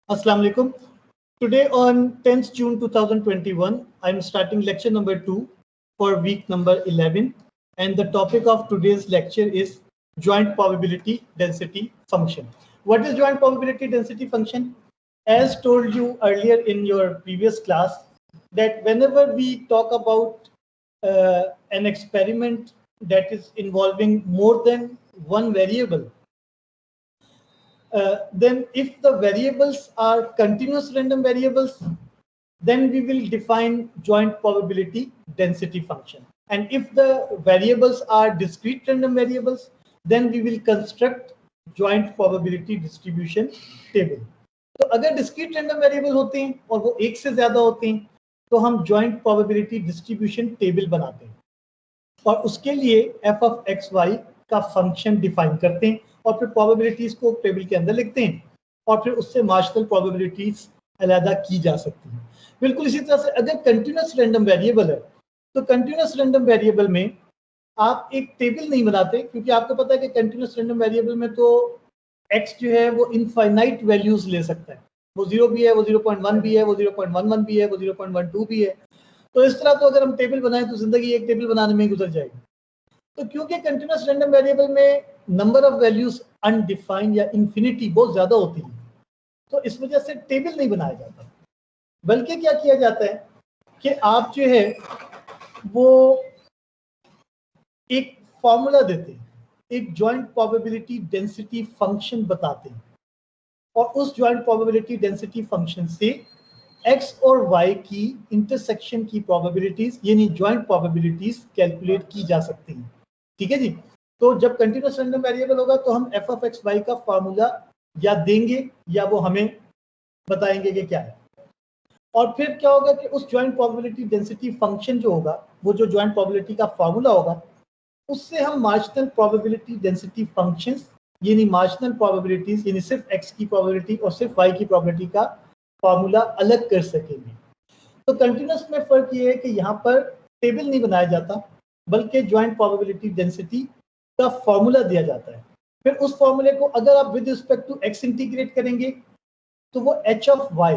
Assalamu alaikum. Today on 10th June 2021, I'm starting lecture number 2 for week number 11. And the topic of today's lecture is joint probability density function. What is joint probability density function? As told you earlier in your previous class, that whenever we talk about an experiment that is involving more than one variable, then if the variables are continuous random variables, then we will define joint probability density function. And if the variables are discrete random variables, then we will construct joint probability distribution table. तो अगर discrete random variable होते हैं और वो एक से ज्यादा होते हैं तो हम joint probability distribution table बनाते हैं और उसके लिए f of x y का फंक्शन डिफाइन करते हैं और फिर प्रोबेबिलिटीज को टेबल के अंदर लिखते हैं और फिर उससे मार्जिनल प्रोबेबिलिटीज अलग की जा सकती हैं। बिल्कुल इसी तरह से अगर कंटिन्यूस रैंडम वेरिएबल है तो कंटिन्यूस रैंडम वेरिएबल में आप एक टेबल नहीं बनाते क्योंकि आपको पता है कि कंटिन्यूस रैंडम वेरिएबल में तो x जो है वो इनफाइनाइट वैल्यूज ले सकता है, वो 0 भी है, वो 0.1 भी है, वो 0.11 भी है, वो 0.12 भी है। तो इस तरह तो अगर हम टेबल बनाएं तो जिंदगी एक टेबल बनाने में ही गुजर जाएगी। तो क्योंकि कंटिन्यूस रैंडम वेरिएबल में नंबर ऑफ वैल्यूज अनडिफाइंड या इंफिनिटी बहुत ज्यादा होती है, तो इस वजह से टेबल नहीं बनाया जाता, बल्कि क्या किया जाता है कि आप जो है वो एक फॉर्मूला देते हैं, एक जॉइंट प्रोबेबिलिटी डेंसिटी फंक्शन बताते हैं और उस जॉइंट प्रोबेबिलिटी डेंसिटी फंक्शन से x और y की इंटरसेक्शन की प्रोबेबिलिटीज यानी जॉइंट प्रोबेबिलिटीज कैलकुलेट की जा सकती हैं। ठीक है जी। तो जब कंटिन्यूस रैंडम वेरिएबल होगा तो हम f of x y का फॉर्मूला या देंगे या वो हमें बताएंगे कि क्या है, और फिर क्या होगा कि उस जॉइंट प्रोबेबिलिटी डेंसिटी फंक्शन जो होगा, वो जो जॉइंट प्रोबेबिलिटी का फॉर्मूला होगा, उससे हम मार्जिनल प्रोबेबिलिटी डेंसिटी फंक्शंस यानी मार्जिनल प्रोबेबिलिटीज यानी सिर्फ x की प्रोबेबिलिटी और सिर्फ y की प्रोबेबिलिटी का फॉर्मूला अलग कर सकेंगे। तो कंटिन्यूस में फर्क ये है कि यहाँ पर टेबल नहीं बनाया जाता बल्कि जॉइंट प्रोबेबिलिटी डेंसिटी का फॉर्मूला दिया जाता है। फिर उस फॉर्मूले को अगर आप with respect to x integrate करेंगे तो वो h of y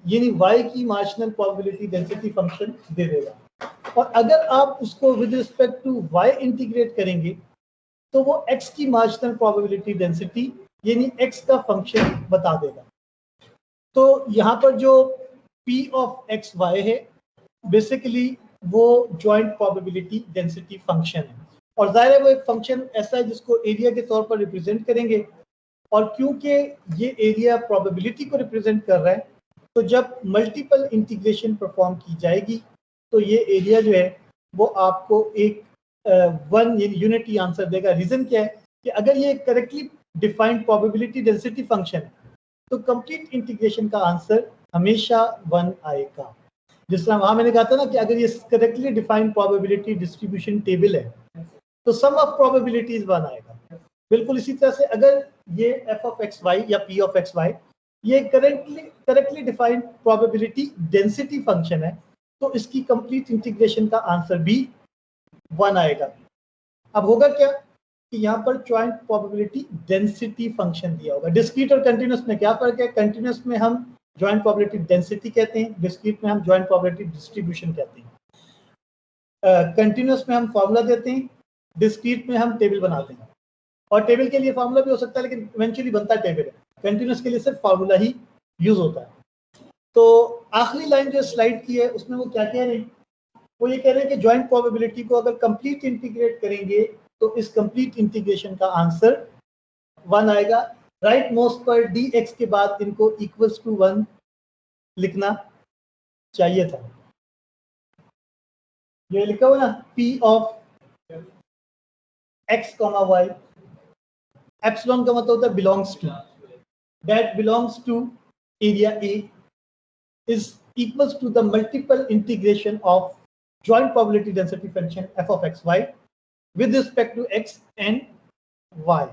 यानी y की मार्जिनल प्रोबेबिलिटी डेंसिटी फंक्शन दे देगा, और अगर आप उसको with respect to y integrate करेंगे तो वो x की मार्जिनल प्रोबेबिलिटी डेंसिटी यानी x का फंक्शन बता देगा। तो यहाँ पर जो p ऑफ एक्स वाई है बेसिकली वो जॉइंट प्रोबेबिलिटी डेंसिटी फंक्शन है, और जाहिर है वो एक फंक्शन ऐसा है जिसको एरिया के तौर पर रिप्रेजेंट करेंगे, और क्योंकि ये एरिया प्रोबेबिलिटी को रिप्रेजेंट कर रहा है तो जब मल्टीपल इंटीग्रेशन परफॉर्म की जाएगी तो ये एरिया जो है वो आपको एक वन यूनिटी आंसर देगा। रीजन क्या है कि अगर ये correctly defined probability density function है तो कंप्लीट इंटीग्रेशन का आंसर हमेशा 1 आएगा। जिस तरह वहां मैंने कहा था ना कि अगर ये correctly defined probability distribution table है तो सम ऑफ प्रोबेबिलिटीज 1 आएगा। बिल्कुल इसी तरह से अगर ये f ऑफ एक्स वाई या p ऑफ एक्स वाई ये correctly defined probability density function है तो इसकी कंप्लीट इंटीग्रेशन का आंसर भी 1 आएगा। अब होगा क्या कि यहाँ पर जॉइंट प्रोबेबिलिटी डेंसिटी फंक्शन दिया होगा। डिस्क्रीट और कंटिन्यूस में क्या फर्क है? कंटिन्यूस में हम जॉइंट प्रोबेबिलिटी डेंसिटी कहते हैं, डिस्क्रीट में हम जॉइंट प्रोबेबिलिटी डिस्ट्रीब्यूशन कहते हैं। कंटिन्यूस में हम फॉर्मूला देते हैं, डिस्क्रीट में हम टेबल बनाते हैं, और टेबल के लिए फॉर्मूला भी हो सकता है लेकिन इवेंचुअली बनता है टेबल है। कंटिन्यूस के लिए सिर्फ फॉर्मूला ही यूज होता है। तो आखिरी लाइन जो स्लाइड की है उसमें वो क्या कह रहे हैं? वो ये कह रहे हैं कि जॉइंट प्रोबेबिलिटी को अगर कंप्लीट इंटीग्रेट करेंगे तो इस कंप्लीट इंटीग्रेशन का आंसर 1 आएगा। राइट मोस्ट पर dx के बाद इनको इक्वल्स टू 1 लिखना चाहिए था। ये लिखा हुआ ना p of x, y, epsilon का मतलब होता है belongs to, that belongs to area A is equals to the multiple integration of joint probability density function f of x y with respect to x and y।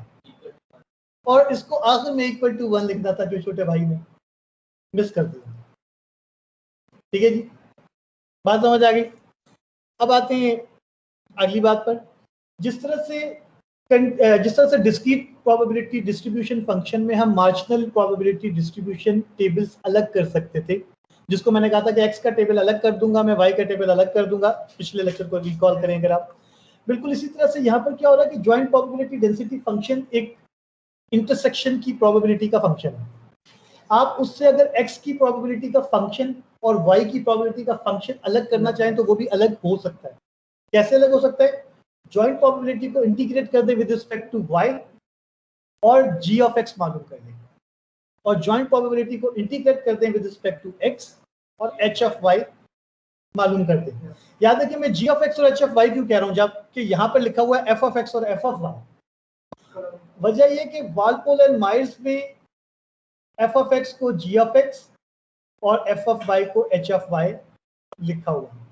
और इसको आखिर में equal to 1 लिखना था जो छोटे भाई ने मिस कर दिया। ठीक है जी, बात समझ आ गई। अब आते हैं अगली बात पर। जिस तरह से जिस तरह से डिस्क्रीट प्रोबेबिलिटी डिस्ट्रीब्यूशन फंक्शन में हम मार्जिनल प्रोबेबिलिटी डिस्ट्रीब्यूशन टेबल्स अलग कर सकते थे, जिसको मैंने कहा था कि एक्स का टेबल अलग कर दूंगा मैं, वाई का टेबल अलग कर दूंगा, पिछले लेक्चर को रिकॉल करें अगर आप। बिल्कुल इसी तरह से यहाँ पर क्या हो रहा है कि ज्वाइंट प्रोबेबिलिटी डेंसिटी फंक्शन एक इंटरसेक्शन की प्रोबेबिलिटी का फंक्शन है। आप उससे अगर एक्स की प्रोबेबिलिटी का फंक्शन और वाई की प्रोबेबिलिटी का फंक्शन अलग करना चाहें तो वो भी अलग हो सकता है। कैसे अलग हो सकता है? ज्वाइंट प्रोबेबिलिटी को इंटीग्रेट कर दे विद रिस्पेक्ट टू वाई और जी ऑफ एक्स मालूम कर दें, और ज्वाइंट प्रोबेबिलिटी को इंटीग्रेट कर दें विद रिस्पेक्ट टू एक्स और एच ऑफ वाई मालूम कर दें। याद रखिए मैं जी ऑफ एक्स और एच ऑफ वाई क्यों कह रहा हूं, जबकि यहाँ पर लिखा हुआ है एफ ऑफ एक्स और एफ ऑफ वाई। वजह यह कि वालपोल एंड माइल्स में एफ ऑफ एक्स को जी ऑफ एक्स और एफ ऑफ वाई को एच ऑफ वाई लिखा हुआ है।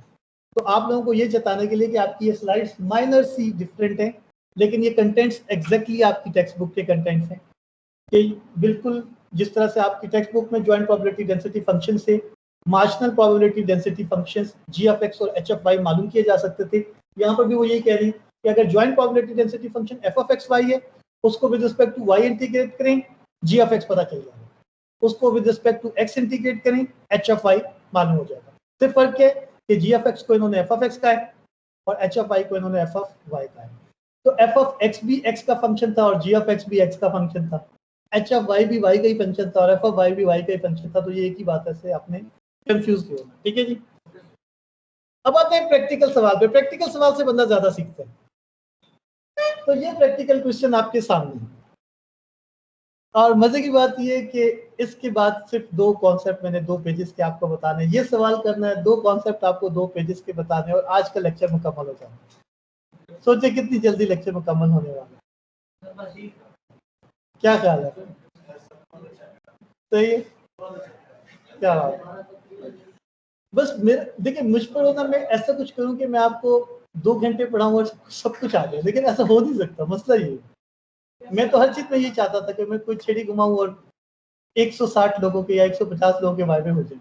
तो आप लोगों को ये जताने के लिए कि आपकी ये स्लाइड्स माइनर सी डिफरेंट हैं, लेकिन ये कंटेंट्स एग्जैक्टली आपकी टेक्स्ट बुक के कंटेंट्स हैं कि बिल्कुल जिस तरह से आपकी टेक्स्ट बुक में ज्वाइंट प्रोबेबिलिटी डेंसिटी फंक्शन से marginal probability density functions G of X और एच ऑफ वाई मालूम किए जा सकते थे, यहाँ पर भी वो यही कह रही है कि अगर joint probability density function F of X Y है, उसको with respect to Y integrate करें, जी ऑफ एक्स पता चल जाएगा, उसको with respect to X integrate करें, एच ऑफ वाई मालूम हो जाएगा। सिर्फ फर्क है कि जी ऑफ एक्स को इन्होंने एफ ऑफ एक्स का है और एच ऑफ वाई को इन्होंने एफ ऑफ वाई का है। तो एफ ऑफ एक्स भी एक्स का फंक्शन था और जी ऑफ एक्स भी एक्स का फंक्शन था, एच ऑफ वाई भी वाई का ही फंक्शन था और एफ ऑफ वाई भी वाई का ही फंक्शन था। तो ये एक ही बात है, से आपने कंफ्यूज नहीं होना, ठीक है जी। अब आते हैं प्रैक्टिकल सवाल पे। प्रैक्टिकल सवाल से बंदा ज्यादा सीखता है। तो ये प्रैक्टिकल क्वेश्चन आपके सामने है और मजे की बात ये है कि इसके बाद सिर्फ दो कॉन्सेप्ट मैंने 2 पेजेस के आपको बताने, ये सवाल करना है, 2 कॉन्सेप्ट आपको 2 पेजेस के बताने और आज का लेक्चर मुकम्मल हो जाए। सोचे कितनी जल्दी लेक्चर मुकम्मल होने वाला है, क्या ख्याल है? सही है, क्या बात। बस मेरे देखिए मुझ पर होना, मैं ऐसा कुछ करूं कि मैं आपको 2 घंटे पढ़ाऊं और सब कुछ आ जाए, लेकिन ऐसा हो नहीं सकता। मसला ये है, मैं तो हर चीज में ये चाहता था कि मैं कोई छेड़ी घुमाऊं और 160 लोगों के या 150 लोगों के बारे में हो जाए,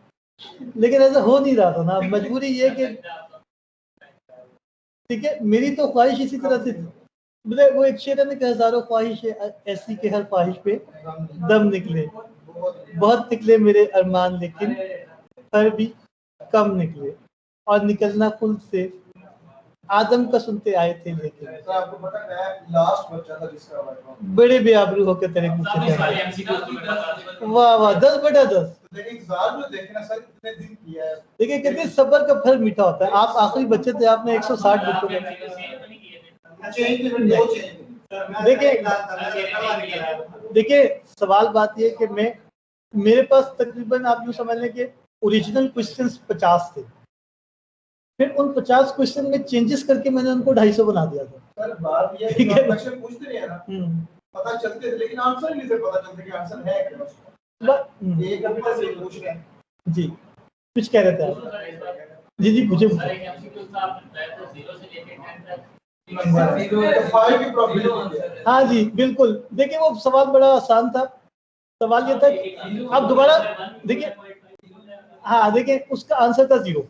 लेकिन ऐसा हो नहीं रहा था ना। मजबूरी ये कि ठीक है, मेरी तो ख्वाहिश इसी तरह से थी, मतलब वो एक शेर है कि हजारों ख्वाहिश ऐसी के हर ख्वाहिश पे दम निकले, बहुत निकले मेरे अरमान लेकिन पर भी कम निकले, और निकलना खुद से आदम का सुनते आए थे लेकिन। तो आपको पता है लास्ट बच्चा था जिसका बड़े बेआबरू होकर तेरे पीछे। वाह वाह, 10/10। लेकिन देखना सर कितने दिन किया है, देखिए कितने सब्र का फल मीठा होता है। आप आखिरी बच्चे थे, आपने 160 बच्चों का देखिए सवाल बात ये कि मैं, मेरे पास तकरीबन आप यूं समझ लें कि ओरिजिनल क्वेश्चंस 50 थे, फिर उन 50 क्वेश्चन में चेंजेस करके मैंने उनको 250 बना दिया था। सर बात ये है कि क्वेश्चन पूछते नहीं है ना, पता चलते थे लेकिन आंसर नहीं से पता चलता कि आंसर है क्या। एक अभी तक से पूछ रहे हैं जी, कुछ कह रहे थे आप? जी जी मुझे हाँ जी बिल्कुल। देखिए वो सवाल बड़ा आसान था। सवाल ये था कि आप दोबारा देखिए, हाँ देखिए उसका आंसर था 0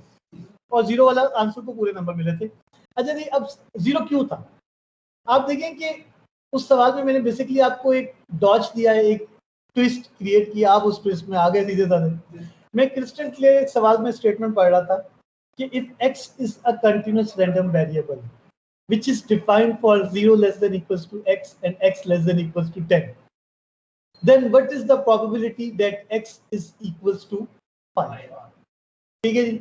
और 0 वाला आंसर को पूरे नंबर मिले थे। अच्छा जी, अब 0 क्यों था? आप देखें कि उस सवाल में मैंने बेसिकली आपको एक डॉज दिया है, एक ट्विस्ट क्रिएट किया, आप उस ट्विस्ट में आ गए सीधे साधे। मैं क्रिस्टल क्लियर एक सवाल में स्टेटमेंट पढ़ रहा था कि if x is a continuous random variable which is defined for 0 less than equals to x and x less than equals to 10, then what is the probability that x is equals to 5? ठीक है जी,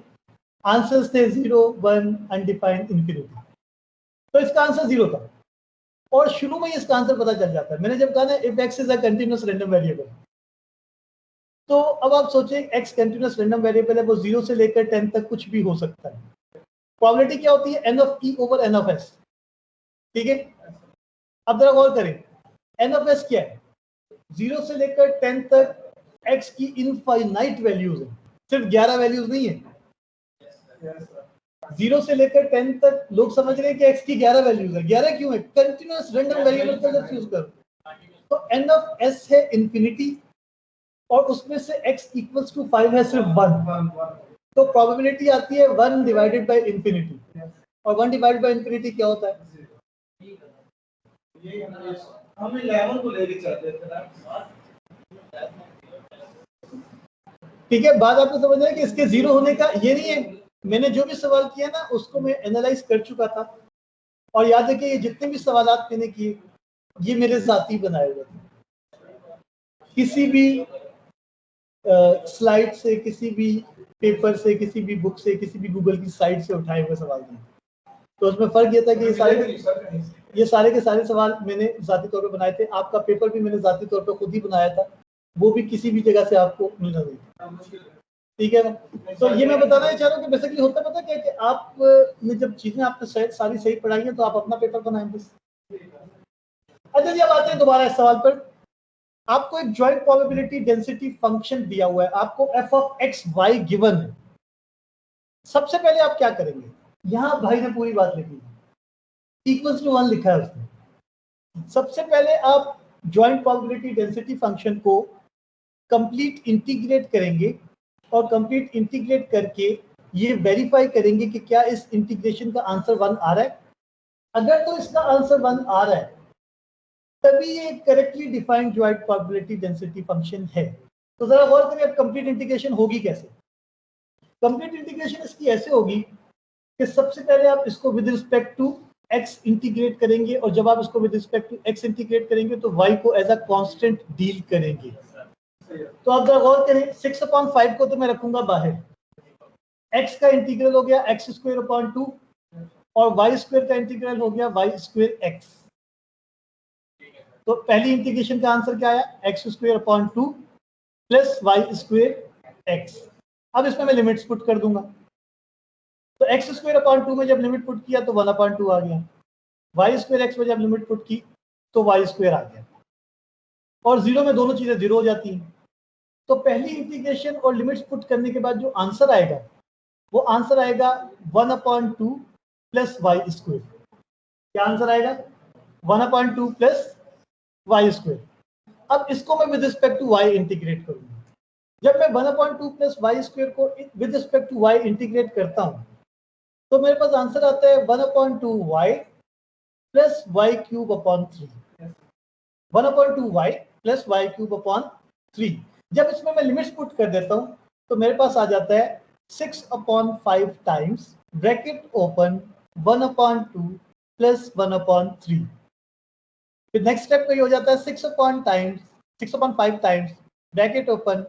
answers थे 0, 1, undefined, infinity. तो इसका answer 0 था और शुरू में इसका आंसर पता चल जाता है। मैंने जब कहा ना if x is a continuous random variable, तो अब आप सोचें x कंटिन्यूअस रैंडम वेरिएबल है, वो 0 से लेकर 10 तक कुछ भी हो सकता है। प्रोबेबिलिटी क्या होती है? n of e over n of s। ठीक है, अब जरा गौर करें, n ऑफ s क्या है? 0 से लेकर 10 तक x की इनफाइनाइट वैल्यूज है, सिर्फ 11 वैल्यूज नहीं है। 0 से लेकर 10 तक लोग समझ रहे हैं कि x की 11 वैल्यूज है। 11 क्यों है? कंटिन्यूअस रैंडम वेरिएबल का जब यूज करो तो n ऑफ s है इंफिनिटी और उसमें से x इक्वल्स टू 5 है सिर्फ 1, तो प्रोबेबिलिटी आती है 1 डिवाइडेड बाय इंफिनिटी। और 1 डिवाइडेड बाय इंफिनिटी क्या होता है? हम 11 को लेके चलते थे। ठीक है, बात आपको समझ आए कि इसके जीरो होने का ये नहीं है। मैंने जो भी सवाल किया ना उसको मैं एनालाइज कर चुका था, और याद है कि ये जितने भी सवालात मैंने किए ये मेरे साथी बनाए हुए थे, किसी भी स्लाइड से, किसी भी पेपर से, किसी भी बुक से, किसी भी गूगल की साइट से उठाए हुए सवाल थे। तो उसमें फर्क ये था कि ये सारे के सारे सवाल मैंने जाती तौर पे बनाए थे। आपका पेपर भी मैंने जाती तौर पे खुद ही बनाया था, वो भी किसी भी जगह से आपको मिलना नहीं। ठीक है ना? तो ये मैं बताना चाह रहा हूँ कि बेसिकली होता पता क्या कि आप ने जब चीजें आपने सारी सही पढ़ाई है तो आप अपना पेपर बनाएं बस। अच्छा जी, अब आते हैं दोबारा इस सवाल पर। आपको एक जॉइंट प्रोबेबिलिटी डेंसिटी फंक्शन दिया हुआ है, आपको f of X Y given है। सबसे पहले आप क्या करेंगे, यहां भाई ने पूरी बात लिखी है, इक्वल्स टू 1 लिखा है उसने। सबसे पहले आप जॉइंट प्रोबेबिलिटी डेंसिटी फंक्शन को कंप्लीट इंटीग्रेट करेंगे, और कंप्लीट इंटीग्रेट करके ये वेरीफाई करेंगे कि क्या इस इंटीग्रेशन का आंसर 1 आ रहा है। अगर तो इसका आंसर 1 आ रहा है तभी ये correctly defined joint probability density function है। तो जरा गौर करिए अब कंप्लीट इंटीग्रेशन होगी कैसे। कंप्लीट इंटीग्रेशन इसकी ऐसे होगी कि सबसे पहले आप इसको with respect to x integrate करेंगे, और जब आप इसको with respect to x integrate करेंगे तो y को एज अ कांस्टेंट डील करेंगे। तो आप जरा गौर करें, 6/5 को तो मैं रखूंगा बाहर, x का इंटीग्रल हो गया x² 2 और y² का इंटीग्रल हो गया y² x। तो पहली इंटीग्रेशन का आंसर क्या आया, x² 2 प्लस y² x। अब इसमें मैं लिमिट्स पुट कर दूंगा, तो x² 2 में जब लिमिट पुट किया तो 1/2 आ गया, y² x में जब लिमिट पुट की तो y² आ गया, और जीरो में दोनों चीजें जीरो हो जाती हैं। तो पहली इंटीग्रेशन और लिमिट्स पुट करने के बाद जो आंसर आएगा वो आंसर आएगा 1/2 प्लस y²। क्या आंसर आएगा, 1/2 प्लस y²। अब इसको मैं with respect to y integrate करूंगा। जब मैं 1/2 प्लस y² को with respect to y integrate करता हूं तो मेरे पास आंसर आता है 1/2 y plus y³ 3। 1/2 y plus y³ 3। जब इसमें मैं लिमिट्स पुट कर देता हूं तो मेरे पास आ जाता है 6/5 टाइम्स ब्रैकेट ओपन 1/2 प्लस 1/3। फिर नेक्स्ट स्टेप पे हो जाता है 6/5 times bracket open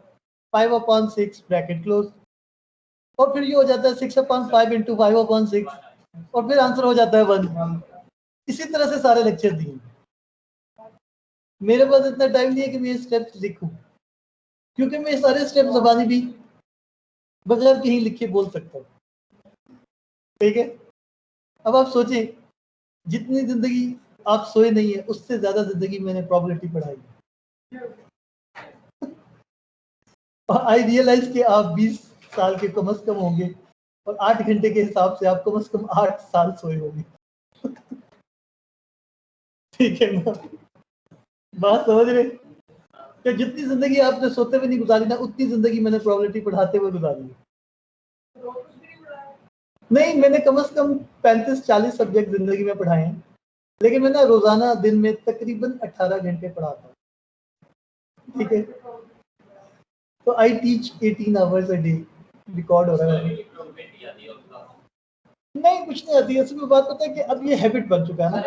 5/6 bracket close, और फिर ये हो जाता है 6/5 इंटू 5/6, और फिर आंसर हो जाता है 1। इसी तरह से सारे लेक्चर दिए। मेरे पास इतना टाइम नहीं है कि मैं ये स्टेप्स लिखूं, क्योंकि मैं सारे स्टेप जबानी भी बगैर कहीं लिखे बोल सकता हूँ। ठीक है, अब आप सोचें, जितनी जिंदगी आप सोए नहीं है उससे ज्यादा जिंदगी मैंने प्रोबेबिलिटी पढ़ाई, और आई रियलाइज कि आप 20 साल के कम से कम होंगे, और 8 घंटे के हिसाब से आप कम 8 साल सोए होंगे। ठीक है ना, बात समझ रहे? तो जितनी जिंदगी आपने सोते हुए नहीं गुजारी ना, उतनी जिंदगी मैंने प्रोबेबिलिटी पढ़ाते हुए गुजारी। नहीं, मैंने कम से कम 35-40 सब्जेक्ट जिंदगी में पढ़ाए हैं, लेकिन मैं ना रोजाना दिन में तकरीबन 18 घंटे पढ़ाता हूँ। ठीक है, तो I teach 18 hours a day, record हो रहा है। नहीं, कुछ नहीं आती है। असली बात पता है कि अब ये हैबिट बन चुका है ना,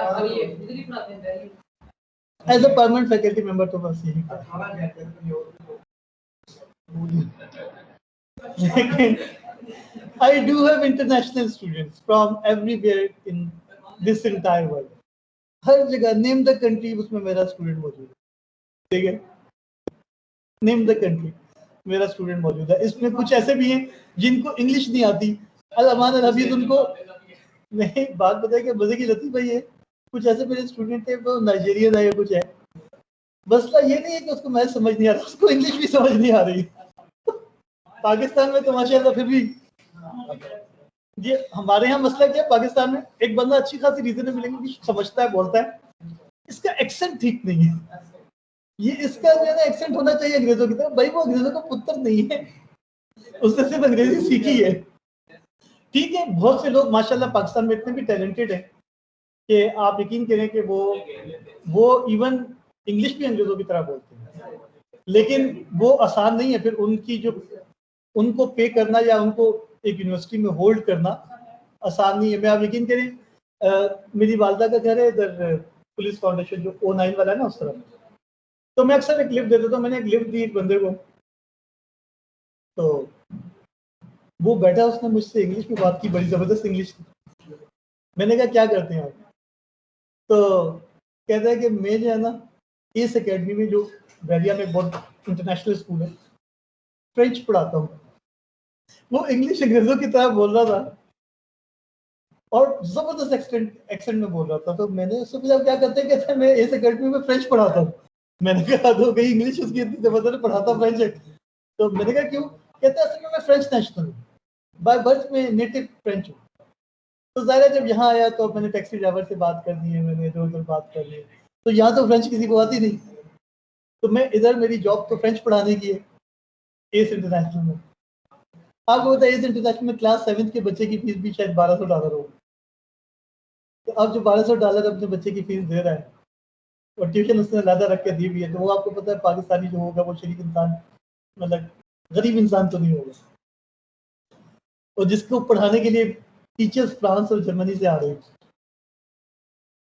as a permanent faculty member तो बस यही। I do have international students from everywhere in this entire world. हर जगह नेम द कंट्री उसमें मेरा स्टूडेंट मौजूद है। ठीक है, नेम द कंट्री मेरा स्टूडेंट मौजूद है। इसमें कुछ ऐसे भी हैं जिनको इंग्लिश नहीं आती, अल-अमान अल-हफीज उनको नहीं। बात बताया कि मजे की लतीफ भाई है, कुछ ऐसे मेरे स्टूडेंट है वो नाइजीरियन है या कुछ है, मसला ये नहीं है कि उसको मैथ समझ नहीं आ रहा, उसको इंग्लिश भी समझ नहीं आ रही। पाकिस्तान में तो माशाल्लाह फिर भी ये हमारे यहाँ मसला क्या है, पाकिस्तान में एक बंदा अच्छी खासी रीजनेबल इंग्लिश समझता है, बोलता है, इसका एक्सेंट ठीक नहीं है। ये इसका जो है ना एक्सेंट होना चाहिए अंग्रेजों की तरह। भाई वो अंग्रेजों का पुत्र नहीं है, उसने सिर्फ अंग्रेजी सीखी है। ठीक है, बहुत से लोग माशाल्लाह पाकिस्तान में इतने भी टैलेंटेड हैं कि आप यकीन करें कि वो इवन इंग्लिश भी अंग्रेजों की तरह बोलते हैं, लेकिन वो आसान नहीं है। फिर उनकी जो उनको पे करना या उनको एक यूनिवर्सिटी में होल्ड करना आसान नहीं है। मैं आप यकीन करें, मेरी वालदा का घर है इधर पुलिस फाउंडेशन जो O9 वाला है ना, उस तरफ। तो मैं अक्सर एक लिफ्ट देता था। मैंने एक लिफ्ट दी एक बंदे को, तो वो बैठा, उसने मुझसे इंग्लिश में बात की, बड़ी जबरदस्त इंग्लिश। मैंने कहा क्या करते हैं आप? तो कहता है कि मैं जो है ना इस एकेडमी में, जो बैरिया में बहुत इंटरनेशनल स्कूल है, फ्रेंच पढ़ाता हूँ। वो इंग्लिश अंग्रेजों की तरह बोल रहा था और जबरदस्त एक्सेंट में बोल रहा था। तो मैंने उससे पूछा क्या करते हैं? कहते हैं मैं इस एकेडमी में फ्रेंच पढ़ाता हूँ। मैंने कहा तो गई इंग्लिश उसकी इतनी जबरदस्त, पढ़ाता फ्रेंच है। तो मैंने कहा क्यों? कहते हैं असल में मैं फ्रेंच नेशनल हूँ, बाय बर्थ में नेटिव फ्रेंच हूँ। तो ज़ाहिर है जब यहाँ आया तो मैंने टैक्सी ड्राइवर से बात कर दी है, मैंने इधर उधर बात कर ली। तो यहाँ तो फ्रेंच किसी को आती नहीं। तो मैं इधर, मेरी जॉब तो फ्रेंच पढ़ाने की है एस इंटरनेशनल में। आपको बताइए एस इंटरनेशनल में क्लास 7 के बच्चे की फीस भी शायद $1200 होगी। तो अब जो $1200 अपने बच्चे की फीस दे रहा है और ट्यूशन उसने ज़्यादा रख के दी हुई है, तो वो आपको पता है पाकिस्तानी जो होगा वो शरीफ इंसान, मतलब गरीब इंसान तो नहीं होगा। और जिसको पढ़ाने के लिए टीचर्स फ्रांस और जर्मनी से आ रहे हैं,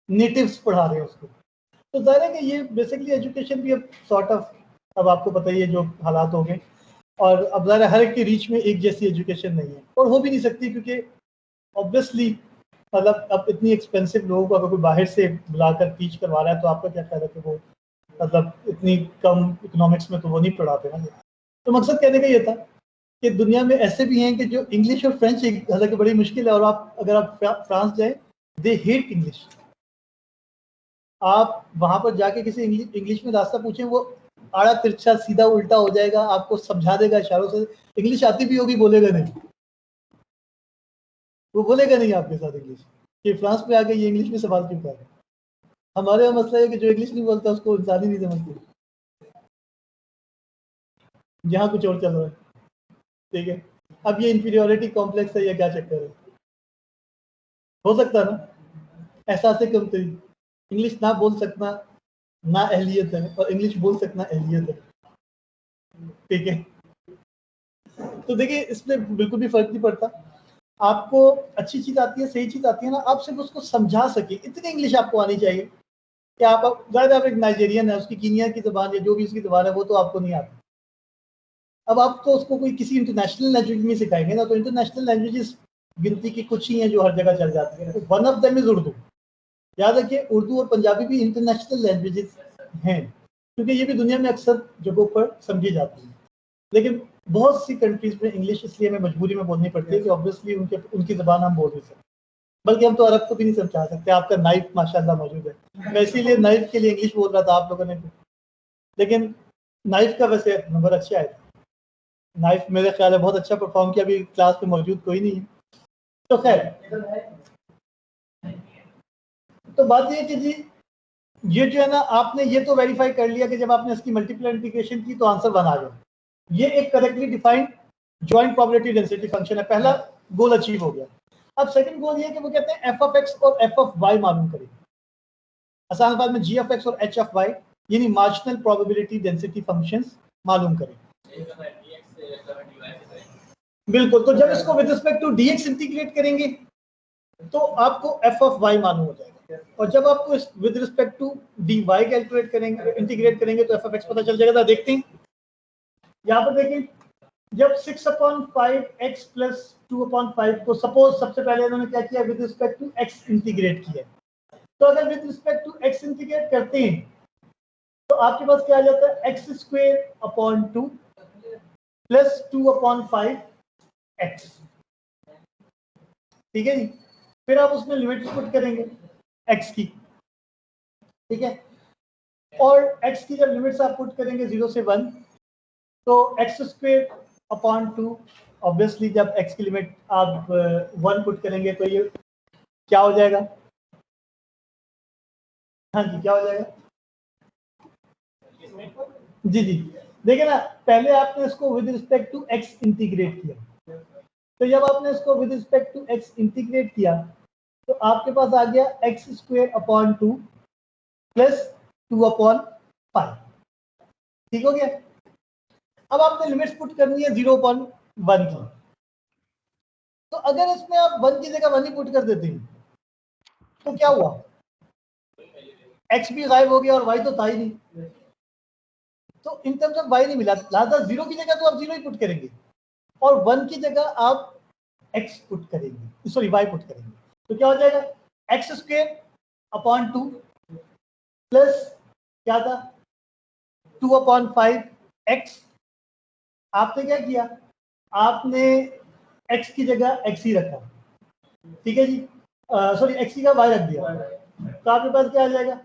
नेटिव्स पढ़ा रहे हैं उसको। तो जाहिर है कि ये बेसिकली एजुकेशन भी अब सॉर्ट ऑफ, अब आपको पता ही है जो हालात हो गए। और अब ज़ाहिर हर एक के रीच में एक जैसी एजुकेशन नहीं है और हो भी नहीं सकती, क्योंकि ऑब्वियसली मतलब अब इतनी एक्सपेंसिव लोगों को अगर कोई बाहर से बुलाकर टीच करवा रहा है तो आपका क्या ख्याल है कि वो मतलब इतनी कम इकोनॉमिक्स में तो वो नहीं पढ़ाते ना। तो मकसद कहने का ये था कि दुनिया में ऐसे भी हैं कि जो इंग्लिश और फ्रेंच, हालांकि बड़ी मुश्किल है, और आप अगर आप फ्रांस जाए, दे हेट इंग्लिश। आप वहां पर जाके किसी इंग्लिश में रास्ता पूछें, वो आड़ा तिरछा सीधा उल्टा हो जाएगा, आपको समझा देगा इशारों से। इंग्लिश आती भी होगी, बोलेगा नहीं, वो बोलेगा नहीं आपके साथ इंग्लिश कि फ्रांस में आके ये इंग्लिश में सवाल क्यों कर रहे हैं। हमारे यहाँ मसला है कि जो इंग्लिश नहीं बोलता उसको इंसान ही नहीं समझते। यहाँ कुछ और चल रहा है, ठीक है। अब ये इंफीरियोरिटी कॉम्प्लेक्स है या क्या चक्कर है? हो सकता है ना, एहसास कमतरी। इंग्लिश ना बोल सकना ना अहलियत है, और इंग्लिश बोल सकना अहलियत है, ठीक है। तो देखिए इसमें बिल्कुल भी फर्क नहीं पड़ता। आपको अच्छी चीज आती है, सही चीज आती है ना, आप सिर्फ उसको समझा सके इतनी इंग्लिश आपको आनी चाहिए कि आप ज़्यादा, आप एक नाइजीरियन है, उसकी कीनिया की ज़बान या जो भी उसकी ज़बान है वो तो आपको नहीं आती। अब आप तो उसको कोई किसी इंटरनेशनल लैंग्वेज में सिखाएंगे ना, तो इंटरनेशनल लैंग्वेजेस गिनती की कुछ ही हैं जो हर जगह चल जाती है। One of them is Urdu. याद रखिए उर्दू और पंजाबी भी इंटरनेशनल लैंग्वेजेस हैं, क्योंकि ये भी दुनिया में अक्सर जगहों पर समझी जाती है। लेकिन बहुत सी कंट्रीज में इंग्लिश इसलिए हमें मजबूरी में बोलनी पड़ती है कि ऑब्वियसली उनकी ज़बान हम बोल नहीं सकते। बल्कि हम तो अरब को भी नहीं समझा सकते। आपका नाइफ माशाल्लाह मौजूद है, मैं इसीलिए नाइफ के लिए इंग्लिश बोल रहा था, आप लोगों ने। लेकिन नाइफ का वैसे नंबर अच्छा है, नाइफ मेरे ख्याल है बहुत अच्छा परफॉर्म किया, अभी क्लास में मौजूद कोई नहीं है। तो खैर, तो बात ये कि जी ये जो है ना, आपने ये तो वेरीफाई कर लिया कि जब आपने इसकी मल्टीपल इंटीग्रेशन की तो आंसर 1 आ गया। ये एक correctly defined joint probability density function है, पहला गोल अचीव हो गया। अब सेकंड गोल ये कि वो कहते हैं एफ ऑफ एक्स और एफ ऑफ वाई मालूम करें। आसान बात में जी ऑफ एक्स और एच ऑफ वाई यानी मार्जिनल प्रोबेबिलिटी डेंसिटी फंक्शंस मालूम करें। बिल्कुल, तो जब इसको with respect to dx integrate करेंगे तो आपको एफ ऑफ वाई मालूम हो जाएगा, और जब आपको इस with respect to D Y calculate करेंगे, इंटीग्रेट करेंगे, तो एफ ऑफ एक्स पता चल जाएगा। देखते हैं यहाँ पर, देखिए जब 6/5 x प्लस 2/5 को सपोज सबसे पहले इन्होंने क्या किया, with respect to x integrate किया। तो अगर with respect to x integrate करते हैं तो आपके पास क्या आ जाता है, x² 2 प्लस 2/5 x, ठीक है जी। फिर आप उसमें लिमिट पुट करेंगे x की, ठीक है। और x की जब लिमिट्स आप पुट करेंगे 0 से 1, तो x² 2, ऑब्वियसली जब x की लिमिट आप 1 पुट करेंगे तो ये क्या हो जाएगा? हाँ जी, क्या हो जाएगा? जी जी, देखिए ना, पहले आपने इसको with respect to x integrate किया, तो जब आपने इसको with respect to x integrate किया तो आपके पास आ गया X square upon 2 plus 2 upon 5। ठीक हो गया। अब आपने लिमिट्स पुट करनी है 0 अपॉन 1 की। तो अगर इसमें आप 1 की जगह 1 ही पुट कर देते हैं तो क्या हुआ, x भी गायब हो गया और y तो था ही नहीं। तो इन टर्म्स ऑफ y नहीं मिला, लिहाजा 0 की जगह तो आप 0 ही पुट करेंगे और 1 की जगह आप x पुट करेंगे, सॉरी y पुट करेंगे। तो क्या हो जाएगा, एक्स स्क्वायर अपॉन 2 प्लस क्या था 2 अपॉन 5 x। आपने क्या किया, आपने x की जगह x ही रखा, ठीक है जी, सॉरी x की जगह y रख दिया। तो आपके पास क्या आ जाएगा,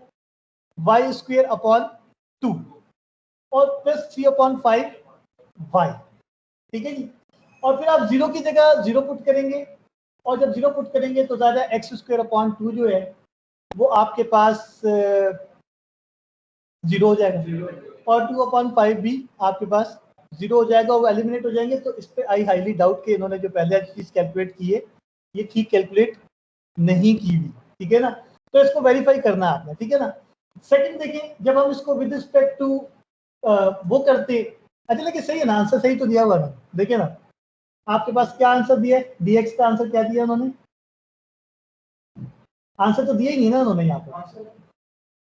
वाई स्क्वेयर अपॉन 2 और प्लस 3 अपॉन 5 वाई। ठीक है जी। और फिर आप 0 की जगह 0 पुट करेंगे और जब 0 पुट करेंगे तो ज़्यादा एक्स स्क्वायर अपॉन 2 जो है वो आपके पास 0 हो जाएगा और 2 अपॉन 5 भी आपके पास 0 हो जाएगा, वो एलिमिनेट हो जाएंगे। तो इस पर आई हाईली डाउट कि इन्होंने जो पहले चीज कैलकुलेट की है ये ठीक कैलकुलेट नहीं की हुई, ठीक है ना। तो इसको वेरीफाई करना है आपने, ठीक है ना। सेकंड देखिए, जब हम इसको विद रिस्पेक्ट टू वो करते, अच्छा लेकिन सही है ना, आंसर सही तो दिया हुआ ना, देखिए ना आपके पास क्या आंसर दिया है, dx का आंसर क्या दिया उन्होंने, आंसर तो दिया ही नहीं ना उन्होंने, यहाँ पर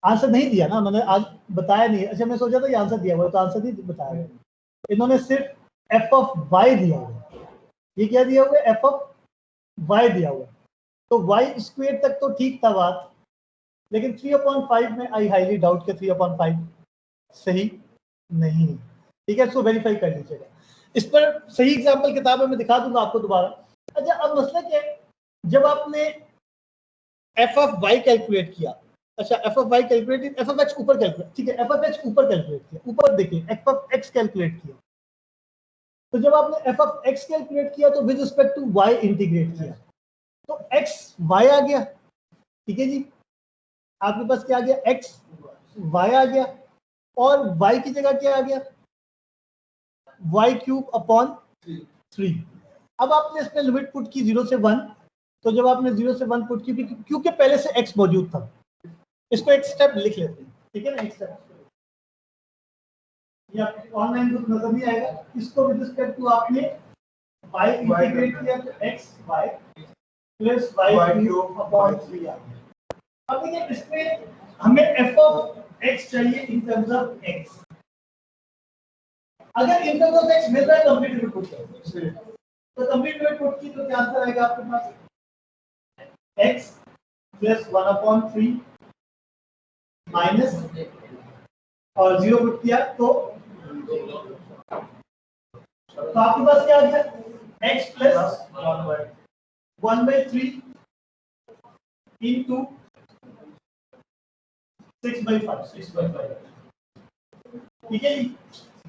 आंसर नहीं दिया ना उन्होंने, आज बताया नहीं। अच्छा मैं सोचा था ये आंसर दिया हुआ, तो आंसर नहीं बताया इन्होंने, सिर्फ एफ ऑफ वाई दिया हुआ। ये क्या दिया हुआ है, एफ ऑफ वाई दिया हुआ। तो वाई स्क्वेयर तक तो ठीक था बात, लेकिन 3/5 में आई हाईली डाउट के 3/5 सही नहीं है, ठीक है। इसको वेरीफाई कर लीजिएगा। इस पर सही एग्जांपल किताब में मैं दिखा दूंगा आपको दोबारा। अच्छा अब मसला क्या है, जब आपने एफ ऑफ वाई कैलकुलेट किया, अच्छा F of Y calculate, F of X ऊपर कैलकुलेट, ठीक है, एफ ऑफ एक्स ऊपर कैलकुलेट किया, ऊपर देखिए एफ ऑफ एक्स कैलकुलेट किया। तो जब आपने एफ ऑफ एक्स कैलकुलेट किया तो with respect to Y integrate किया, तो एक्स वाई आ गया, ठीक है जी। आपके पास क्या आ गया, एक्स वाई आ गया और वाई की जगह क्या आ गया, वाई क्यूब अपॉन 3। अब आपने इसमें लिमिट पुट की 0 से 1, तो जब आपने 0 से 1 पुट की, क्योंकि पहले से x मौजूद था, इसको एक स्टेप लिख लेते हैं, ठीक है ना। एक स्टेप ये आपको ऑनलाइन बुक नजर नहीं आएगा, इसको विद रिस्पेक्ट टू आपने y इंटीग्रेट किया तो x y plus y cube upon 3 आ गया। अब देखिए इसमें हमें f ऑफ x चाहिए इन टर्म्स ऑफ x। अगर इन टर्म्स ऑफ x मिल रहा है तो कंप्लीट लिमिट पुट करें, तो कंप्लीट लिमिट पुट की तो क्या आंसर आएगा आपके पास, x प्लस 1/3 माइनस और 0 पुट किया तो आपके पास क्या आ गया, x प्लस 1/3 इंटू 6/5, ठीक है जी।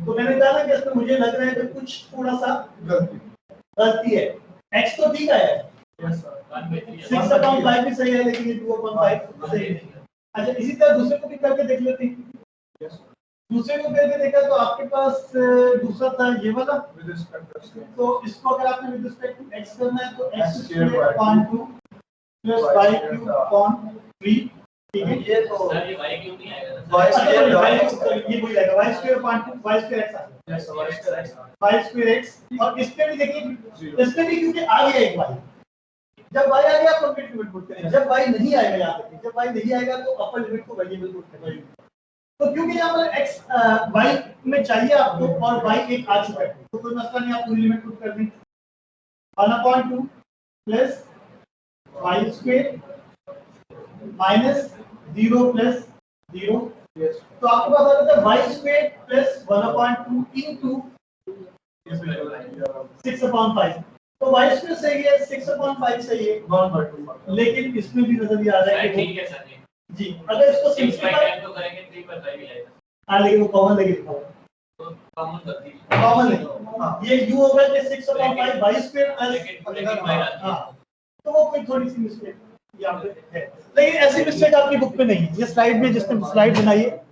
तो मैंने कहा ना कि इसमें मुझे लग रहा है कि कुछ थोड़ा सा गलती है, x तो ठीक आया है, 6/5 भी सही है, लेकिन ये 2/5 सही नहीं है। अच्छा इसी तरह दूसरे को भी करके देख लेते हैं। दूसरे को करके देखा तो आपके पास दूसरा था ये वाला, तो इसको अगर आपने विद रिस्पेक्ट टू x करना है तो x square upon 2 plus y cube upon 3, ठीक है। ये तो सर ये y क्यूब नहीं आएगा, ये वही आएगा, y square upon 2 y square x आ जाएगा, y स्क्वायर x। और इस पे भी देखिए, इस पे भी क्योंकि आ गया एक y, जब y आ गया कंप्लीट लिमिट पुट करें, जब y नहीं आएगा, याद रखिए जब y नहीं आएगा तो अपर लिमिट को वेरिएबल पुट करें। तो क्योंकि यहाँ पर x y में चाहिए आपको और y एक आ चुका है, तो कोई मसला नहीं, आप पूरी लिमिट पुट कर दें, 1/2 plus y square minus 0 plus 0, तो आपके पास आ जाता है y स्क्वायर प्लस 1/2 इंटू 6/5। तो y स्क्वायर सही है, 6/5 सही है, 1/2, लेकिन इसमें भी नजर आ रहा है कि ठीक है सर जी। अगर इसको सिंपलीफाई तो करेंगे 3/5 भी आएगा, हां लेकिन वो कॉमन लेके दिखाओ, तो कॉमन कर दीजिए, कॉमन ले, हां ये u होगा कि 6/5 y स्क्वायर प्लस, हां तो वो कोई थोड़ी सी मिस्टेक यहाँ पे है, लेकिन ऐसी मिस्टेक आपकी बुक में नहीं है। ये स्लाइड में जिसने स्लाइड बनाई है,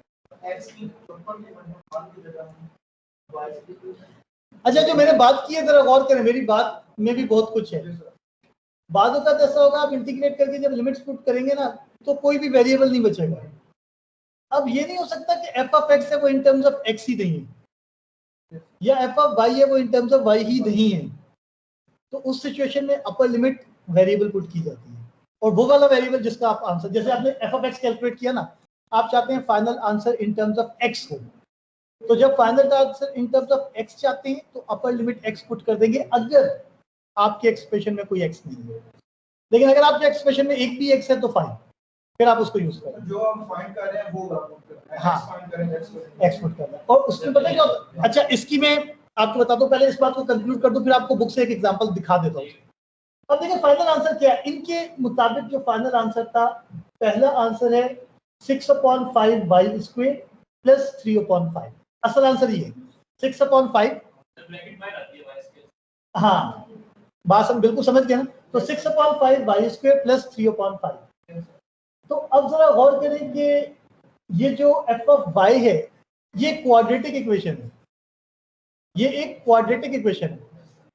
अच्छा जो मैंने बात की है जरा गौर करें, मेरी बात में भी बहुत कुछ है। बाद का ऐसा होगा आप इंटीग्रेट करके जब लिमिट्स पुट करेंगे ना तो कोई भी वेरिएबल नहीं बचेगा। अब ये नहीं हो सकता कि एफ ऑफ एक्स है वो इन टर्म्स ऑफ एक्स ही नहीं है, या एफ ऑफ वाई है वो in terms of why he नहीं है। तो उस सिचुएशन में अपर लिमिट वेरिएबल पुट की जाती है, और वो वाला वेरिएबल जिसका आप आंसर, जैसे आपने एफ ऑफ एक्स कैलकुलेट किया ना, आप चाहते हैं final answer in terms of x हो, तो जब final answer in terms of x चाहते हैं तो अपर लिमिट एक्स पुट कर देंगे अगर आपके एक्सप्रेशन में कोई एक्स नहीं है। लेकिन अगर आपके एक्सप्रेशन में एक भी एक्स है तो फाइन, फिर आप उसको यूज करें। जो हम फाइंड कर रहे हैं वो हाँ, फाइंड करेंगे एक्स पुट करना है। और उसमें पता है क्या, अच्छा इसकी मैं आपको बताता हूँ, पहले इस बात को कंक्लूड कर दूं, फिर आपको बुक से एक एग्जांपल दिखा देता हूँ। अब देखिए फाइनल आंसर क्या है, इनके मुताबिक जो फाइनल आंसर था, पहला आंसर है 6/5 वाई स्क्वायर प्लस 3/5। असल आंसर ये है 6/5। हाँ, बात हम बिल्कुल समझ गए ना। तो 6/5 वाई स्क्वायर प्लस 3/5। तो अब जरा गौर करें कि ये जो एफ ऑफ वाई है ये क्वाड्रेटिक इक्वेशन है, ये एक क्वाड्रेटिक इक्वेशन है।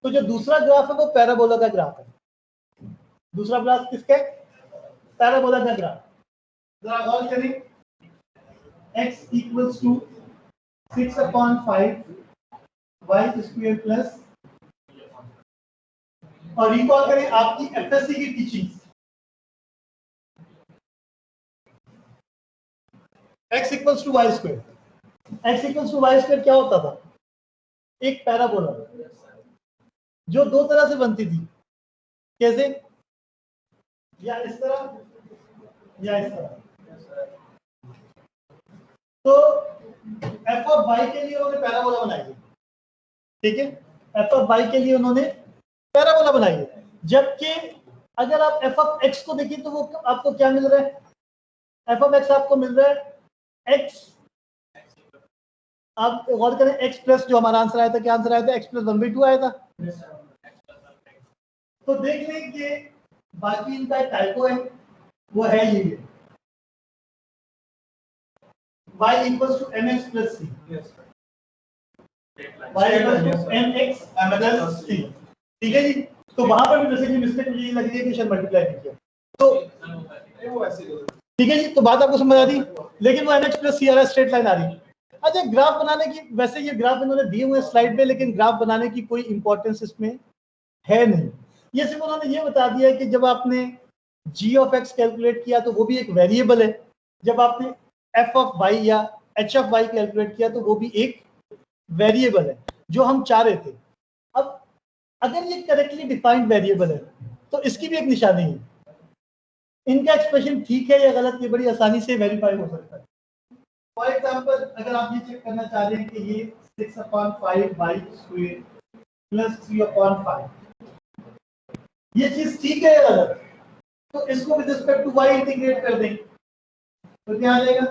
तो जो दूसरा ग्राफ है वो पैराबोला का ग्राफ है। दूसरा ग्राफ किसका है? पैराबोला का ग्राफ। जरा गौर करें, x equals to 6/5 Y square plus, और रिकॉल करें आपकी एफएससी की teaching, x equals to Y square. x equals to Y square क्या होता था? एक पैराबोला जो दो तरह से बनती थी। कैसे? या इस तरह या इस तरह। तो एफ ऑफ वाई के लिए उन्होंने पैराबोला बनाई है, ठीक है, एफ ऑफ वाई के लिए उन्होंने पैराबोला बनाई है। जबकि अगर आप एफ ऑफ एक्स को देखिए तो वो आपको क्या मिल रहा है? एफ ऑफ एक्स आपको मिल रहा है एक्स, आप गौर करें एक्स प्लस, जो हमारा आंसर आया था, क्या आंसर आया था? एक्स प्लस 1/2 आया था। तो देख लें कि बाकी इनका टाइपो है, वो है ये y equals to mx plus c, y equals to mx plus c, ठीक है जी। तो वहां पर भी जैसे कि मिस्टेक मुझे लग रही है कि शायद मल्टीप्लाई नहीं किया, तो वो ऐसे ठीक है जी। तो बात आपको समझ आ रही, लेकिन वो mx प्लस c आ रहा है, स्ट्रेट लाइन आ रही है। अच्छा, ग्राफ बनाने की, वैसे ये ग्राफ इन्होंने दिए हुए स्लाइड पे, लेकिन ग्राफ बनाने की कोई इंपॉर्टेंस इसमें है नहीं। ये सिर्फ उन्होंने ये बता दिया कि जब आपने g ऑफ x कैलकुलेट किया तो वो भी एक वेरिएबल है, जब आपने f ऑफ y या h ऑफ y कैलकुलेट किया तो वो भी एक वेरिएबल है, जो हम चाह रहे थे। अब अगर ये करेक्टली डिफाइंड वेरिएबल है तो इसकी भी एक निशानी है। इनका एक्सप्रेशन ठीक है या गलत, ये बड़ी आसानी से वेरीफाई हो सकता है। फॉर एग्जाम्पल, अगर आप ये चेक करना चाह रहे हैं कि ये 6/5 वाई स्क्वायर प्लस 3/5, ये चीज ठीक है या गलत, तो इसको with respect to Y integrate कर देंगे तो क्या आ जाएगा?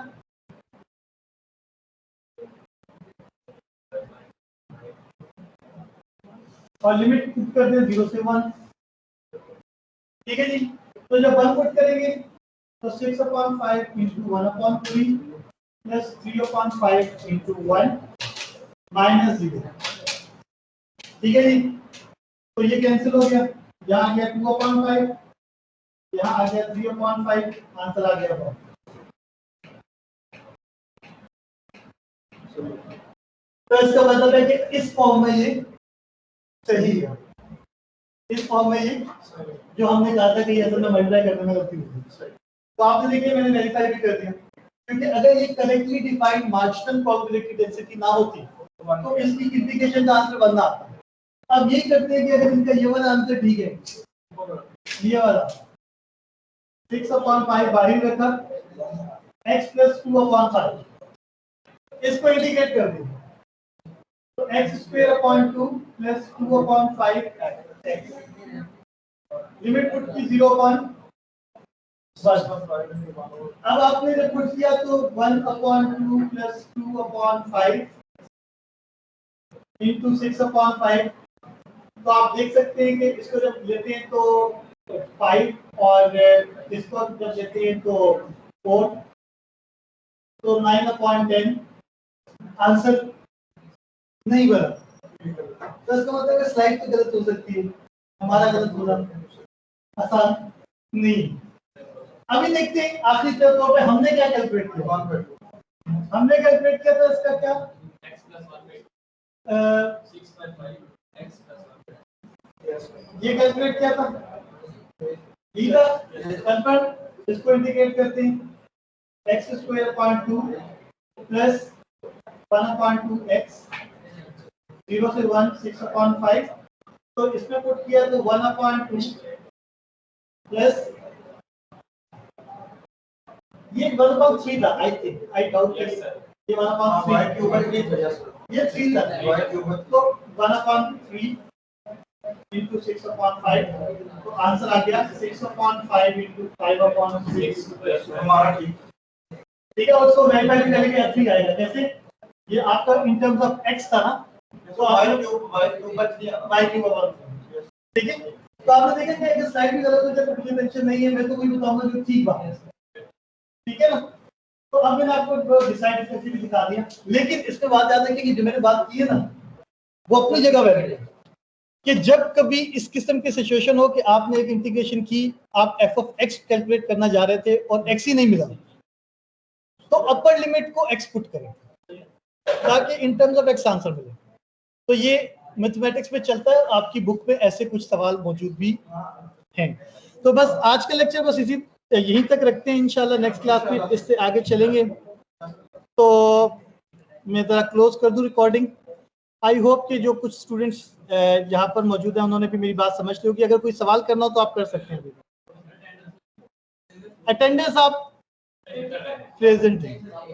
और लिमिट पुट कर दें 0 से 1, ठीक है जी। तो जब 1 पुट करेंगे तो 6/5 इंटू 1/3 प्लस 3/5 इंटू 1 माइनस 0, ठीक है जी। तो ये कैंसिल हो गया, यहाँ आ गया 2/5, यहाँ आ गया 3/5, आंसर आ गया 1। तो इसका मतलब है कि इस फॉर्म में ये सही है, इस फॉर्म में ये जो हमने कहा था कि असल में मल्टीप्लाई करने में गलती हुई। तो आपने देखिए मैंने वेरीफाई भी कर दिया, क्योंकि अगर ये correctly defined marginal probability density ना होती तो इसकी इंडिकेशन का आंसर बनना आता। अब यही करते हैं कि अगर इनका ये वाला आंसर ठीक है, ये वाला 6/5 बाहर रखा, x प्लस 2/5, इसको इंटीग्रेट कर देंगे तो x square upon 2 plus 2/5 x, limit put की 0/1। अब आपने जब पुट किया तो 1/2 प्लस 2/5 इंटू 6/5, तो आप देख सकते हैं कि इसको जब लेते हैं तो 5 और इसको जब लेते हैं तो 4, तो 9/10 आंसर नहीं बना। तो इसका मतलब स्लाइड तो गलत हो सकती है, हमारा गलत होगा। आसान नहीं। अभी देखते हैं आखिरी स्टेप पे हमने क्या कैलकुलेट किया। हमने कैलकुलेट किया था इसका क्या, ये कैलकुलेट किया था, ठीक है। कंफर्म, इसको इंटीग्रेट करते हैं, x square upon 2 plus 1 upon 2x 0 से 1 6 अपॉन 5, तो इसमें पुट किया तो 1 अपॉन 2 प्लस ये 1 अपॉन 3 था, आई थिंक, आई डाउट, ये 1 अपॉन 3 के ऊपर ये 3 था, तो 1 अपॉन 3 into 6 upon 5, तो आंसर आ गया 6 upon 5 into 5 upon 6 हमारा ठीक है। उसको वेरीफाई करेंगे f3 आएगा। जैसे ये आपका इन टर्म्स ऑफ x था ना, तो y क्यूब ओवर, ठीक है। तो आपने देखा कि अगर स्लाइड भी गलत हो जाए तो मुझे टेंशन नहीं है, मैं तो वही बताऊंगा जो ठीक बात है, ठीक है ना। तो अब मैंने आपको डिसाइड करके भी दिखा दिया, लेकिन इसके बाद याद रखिए कि जो मैंने बात की है ना वो अपनी जगह वैलिड है कि जब कभी इस किस्म की सिचुएशन हो कि आपने एक इंटीग्रेशन की, आप f ऑफ x कैलकुलेट करना जा रहे थे और x ही नहीं मिला, तो अपर लिमिट को x पुट करें ताकि in terms of x answer मिले। तो ये मैथमेटिक्स में चलता है, आपकी बुक में ऐसे कुछ सवाल मौजूद भी हैं। तो बस आज का लेक्चर बस इसी यहीं तक रखते हैं, इंशाल्लाह नेक्स्ट क्लास में इससे आगे चलेंगे। तो मैं ज़रा क्लोज कर दूं रिकॉर्डिंग। आई होप कि जो कुछ स्टूडेंट्स यहाँ पर मौजूद हैं उन्होंने भी मेरी बात समझ ली होगी। अगर कोई सवाल करना हो तो आप कर सकते हैं। अटेंडेंस आप प्रेजेंट हैं।